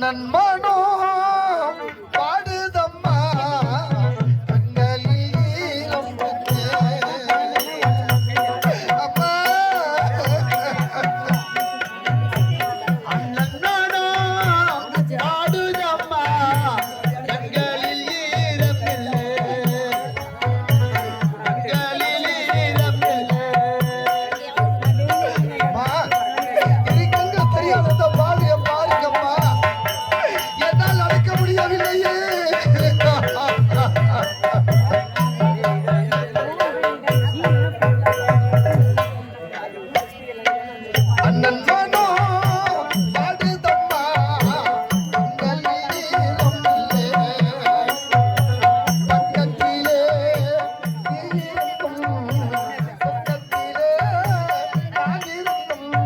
அண்ணன் மனோ பாடுதம்மா கண்களில் ஈரம் பட்டு. அம்மா அண்ணன் மனோ பாடுதம்மா கண்களில் ஈரம் இல்லை, கண்களில் ஈரம் இல்லை. அம்மா இதுக்கு தெரியாத பாடிய பாருங்கம்மா, என்னால் அழைக்க முடியவில்லையே. அண்ணன் மனோ பாடுதம்மா கண்களில் ஈரம் இல்லை, பக்கத்திலே நீ இருக்கும், பக்கத்திலே நான் இருக்கும்.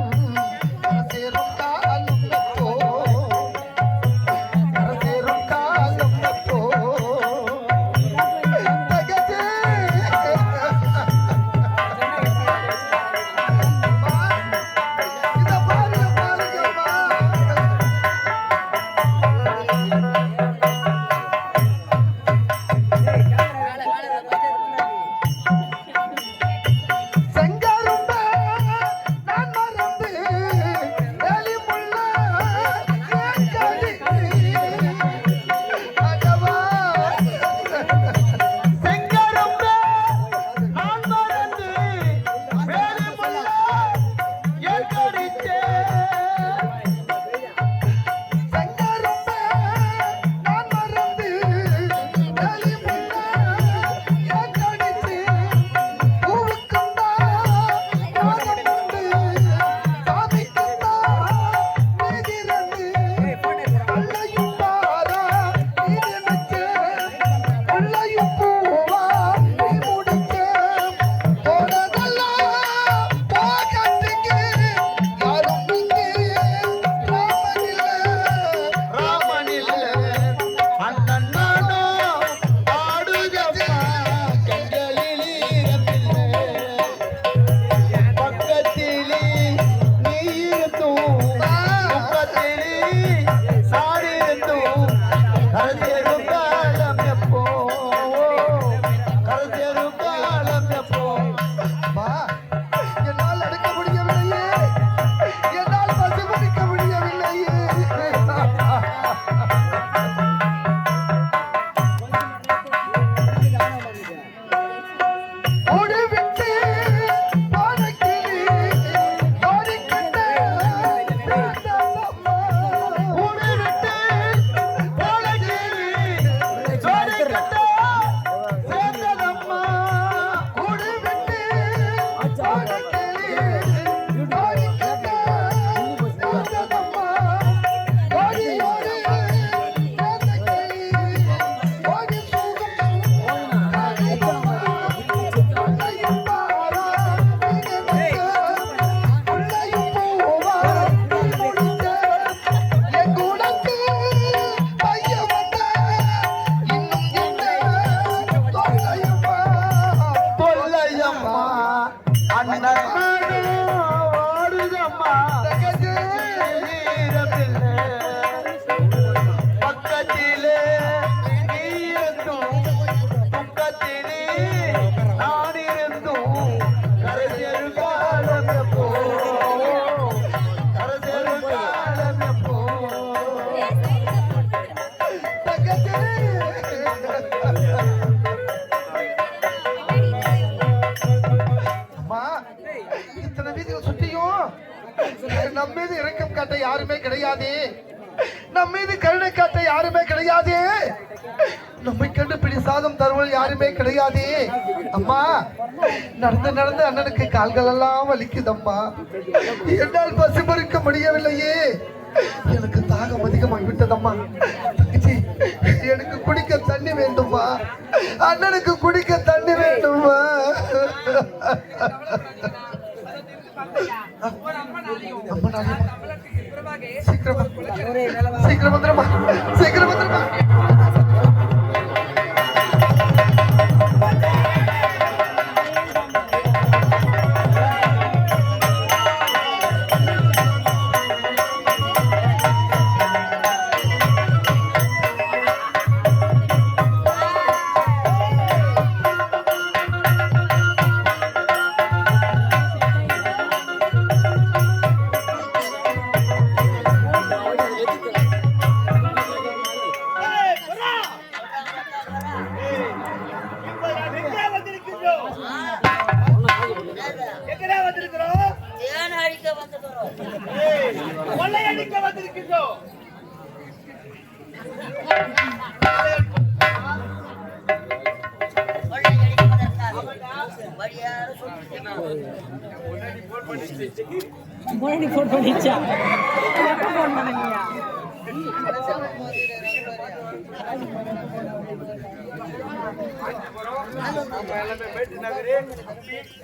அரசேரும் காலம் எப்போ, அரசேரும் காலம் எப்போ. தகச்சே இத பாருங்க பாருங்கம்மா. செங்கரும்ப நான் மறந்து வெளிமுள்ள ஏங்கடி அடவா. செங்கரும்ப நான் மறந்து வெளிமுள்ள ஏங்கடிச்சே. செங்கரும்ப நான் மறந்து வெளிமுள்ள ஏங்கடிச்சே. பூவுக்குந்தா யோகம் உண்டு, சாமிக்குந்தா நீதி ரெண்டு. கல்லையும் பாரா நீ நினைச்ச, உள்ளையும் பூவா நீ முடிச்ச. போனதெல்லாம் போகட்டுங்க, யாரும் இங்கே ராமன் இல்ல. அண்ணன் மனோ பாடுதம்மா கண்களில் ஈரமில்லை, பக்கத்திலே நீ இருந்தும், பக்கத்திலே நான் இருந்தும். கருதேரும் காலம் எப்போ, கருதேரும் காலம் எப்போ. அம்மா, என்னால் அடக்க முடியவில்லையே, என்னால் பசுபதிக்க முடியவில்லையே. ஓடிவிட்டு பாடக்கிளி ஓடிக்கிட்ட சேர்ந்ததம்மா. ஓடிவிட்டு பாடக்கிளி ஓடிக்கிட்ட சேர்ந்ததம்மா. ஓடிவிட்டு பாடக்கிளி ஓடிக்கிட்ட சேர்ந்ததம்மா. ஓடி ஓடி சேர்ந்த கிளி ஓடி போகும் காரியம்மா. உள்ளையும் பாரா நீ நினைச்ச, உள்ளையும் பூவா நீ முடிச்ச. என் கூடக்கு பையன் வந்த, இன்னும் என்ன தொல்லையம்மா, தொல்லையம்மா. அண்ணன் மனோ பாடுதம்மா கண்களில் ஈரமில்லை, பக்கத்திலே நீ இருந்தும், பக்கத்திலே நான் இருந்தும். கரைசேரும் காலம் எப்போ, கரைசேரும் காலம் எப்போ. தங்கச்சி அம்மா, இத்தனை வீதிகள் சுற்றியும் நம்ம மீது இரக்கம் காட்ட யாருமே கிடையாது, நம்ம மீது கருணை காட்ட யாருமே கிடையாது, நம்மை கண்டு பிடி சாதம் தருவல் யாருமே கிடையாது. அம்மா, நடந்து நடந்து அண்ணனுக்கு கால்கள் எல்லாம் வலிக்குதம்மா, என்னால் பசி பறிக்க முடியவில்லையே. எனக்கு தாகம் அதிகமாகி விட்டதம்மா. தங்கச்சி, எனக்கு குடிக்க தண்ணி வேண்டுமா, அண்ணனுக்கு குடிக்க தண்ணி வேண்டுமா. அம்மா நாளையம்மா, சீக்கிரமா சீக்கிரம் வந்துடுமா, சீக்கிரம் வந்துடுமா. கொள்ளையடிக்க வந்திருக்கின்றோம்.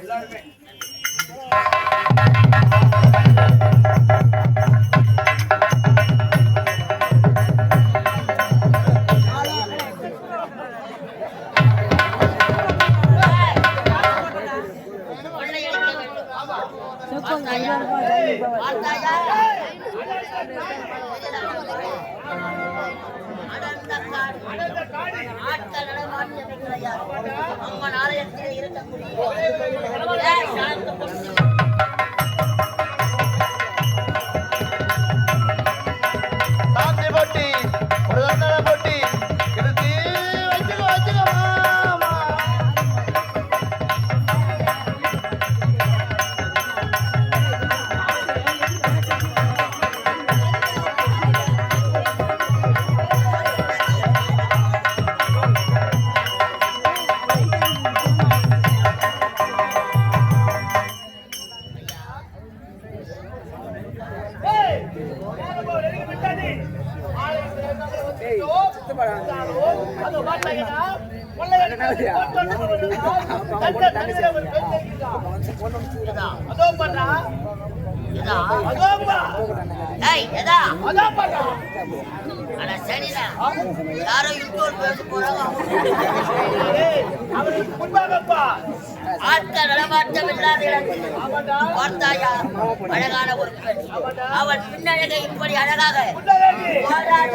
எல்லாருமே அம்மன் ஆலயத்தில் இருக்கக்கூடிய போட்டி ஒரு போட்டி எடுத்து வச்சுக்கோ வச்சுக்கோ யாரோ யூடியூப் பேச போறாங்க. ஆட்கள் நடமாட்டம் இல்லாத இடத்தில் பார்த்தாயா அழகான ஒரு பெண். அவள் பின்னழகை இப்படி அழகாக போராட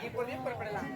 இப்போதே புறப்படலாம்.